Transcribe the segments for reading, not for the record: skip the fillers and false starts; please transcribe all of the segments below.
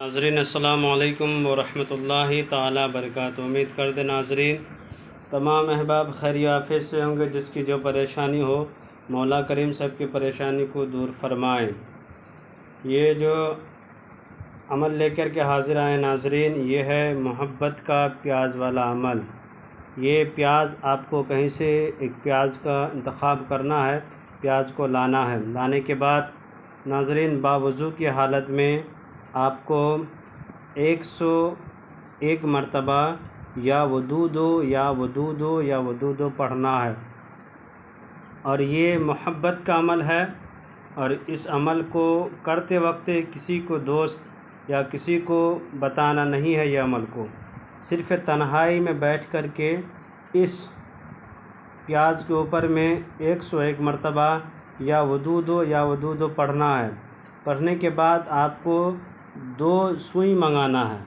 नाज़रीन अस्सलामु अलैकुम वरहमतुल्लाहि ताला बरकातुहू। उम्मीद करते नाज़रीन तमाम अहबाब खैर आफियत से होंगे। जिसकी जो परेशानी हो मौला करीम सब की परेशानी को दूर फरमाए। ये जो अमल लेकर के हाज़िर आए नाज़रीन, ये है मोहब्बत का प्याज वाला अमल। ये प्याज आपको कहीं से एक प्याज का इंतखाब करना है, प्याज को लाना है। लाने के बाद नाज़रीन बावज़ू की हालत में आपको 101 मरतबा या वदूदो पढ़ना है। और ये मोहब्बत का अमल है। और इस अमल को करते वक्त किसी को दोस्त या किसी को बताना नहीं है। ये अमल को सिर्फ़ तन्हाई में बैठ कर के इस प्याज के ऊपर में 101 मरतबा या वदूदो पढ़ना है। पढ़ने के बाद आपको 2 सुई मंगाना है।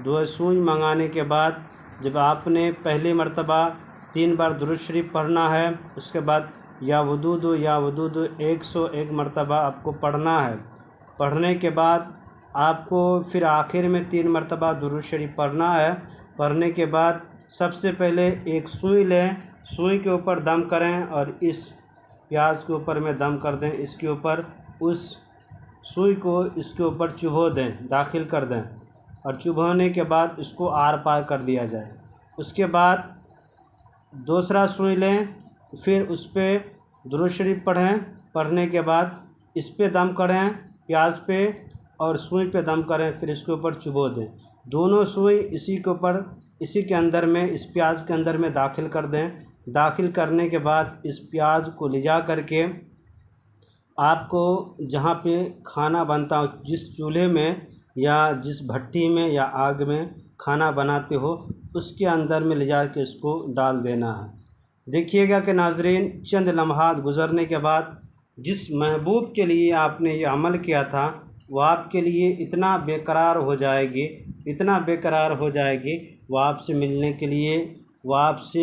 2 सुई मंगाने के बाद जब आपने पहली मरतबा 3 बार दुरूद शरीफ पढ़ना है, उसके बाद या वदूदो 101 मरतबा आपको पढ़ना है। पढ़ने के बाद आपको फिर आखिर में 3 मरतबा दुरूद शरीफ पढ़ना है। पढ़ने के बाद सबसे पहले एक सुई लें, सुई के ऊपर दम करें और इस प्याज के ऊपर में दम कर दें। इसके ऊपर उस सुई को इसके ऊपर चुभो दें, दाखिल कर दें। और चुभोने के बाद इसको आर पार कर दिया जाए। उसके बाद दूसरा सुई लें, फिर उस पर दुरूद शरीफ पढ़ें। पढ़ने के बाद इस पे दम करें, प्याज पे, और सुई पे दम करें, फिर इसके ऊपर चुभो दें। दोनों सुई इसी के ऊपर, इसी के अंदर में, इस प्याज के अंदर में दाखिल कर दें। दाखिल करने के बाद इस प्याज को ले जा कर के आपको जहाँ पे खाना बनता हो, जिस चूल्हे में या जिस भट्टी में या आग में खाना बनाते हो, उसके अंदर में ले जा के इसको डाल देना है। देखिएगा कि नाज़रीन चंद लम्हात गुज़रने के बाद जिस महबूब के लिए आपने ये अमल किया था वो आपके लिए इतना बेकरार हो जाएगी, इतना बेकरार हो जाएगी, वो आपसे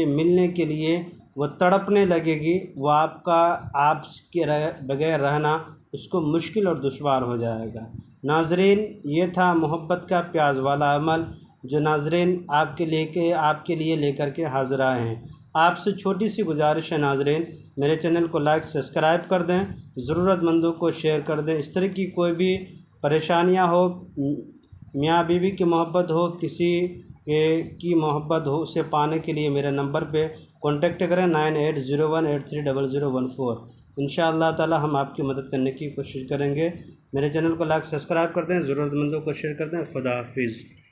मिलने के लिए वो तड़पने लगेगी। वो आपके बगैर रहना उसको मुश्किल और दुश्वार हो जाएगा। नाज़रीन ये था मोहब्बत का प्याज वाला अमल जो नाज़रीन आपके लिए लेकर के हाज़िर आए हैं। आपसे छोटी सी गुजारिश है नाज़रीन, मेरे चैनल को लाइक सब्सक्राइब कर दें, ज़रूरतमंदों को शेयर कर दें। इस तरह की कोई भी परेशानियां हो, मियाँ बीवी की मोहब्बत हो, किसी की मोहब्बत हो, उसे पाने के लिए मेरे नंबर पे कांटेक्ट करें 9801830014। इंशाअल्लाह ताला हम आपकी मदद करने की कोशिश करेंगे। मेरे चैनल को लाइक सब्सक्राइब कर दें, ज़रूरतमंदों को शेयर कर दें। खुदा हाफिज़।